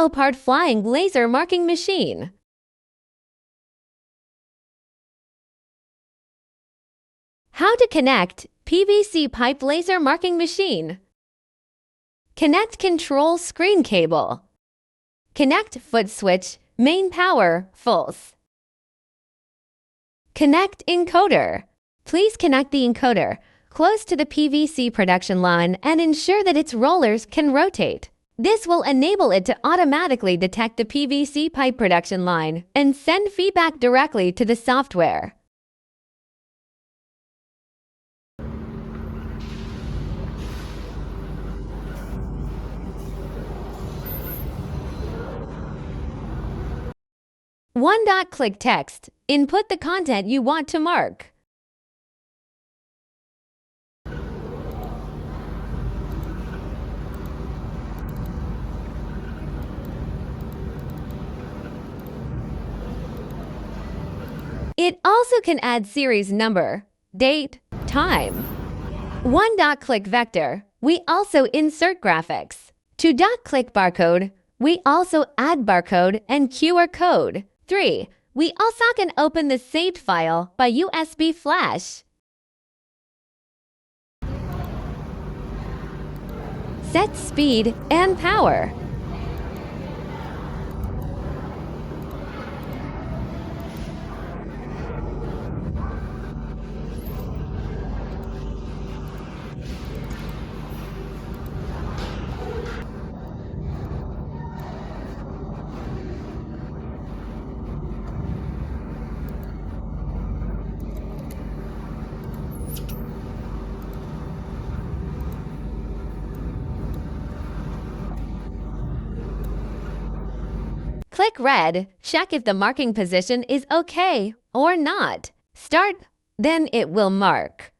Leopard flying laser marking machine. How to connect PVC pipe laser marking machine. Connect control screen cable. Connect foot switch, main power, false. Connect encoder. Please connect the encoder close to the PVC production line and ensure that its rollers can rotate. This will enable it to automatically detect the PVC pipe production line and send feedback directly to the software. Click text. Input the content you want to mark. It also can add series number, date, time. Click vector. We also insert graphics. To click barcode, we also add barcode and QR code. 3. We also can open the saved file by USB flash. Set speed and power. Click red, check if the marking position is okay or not. Start, then it will mark.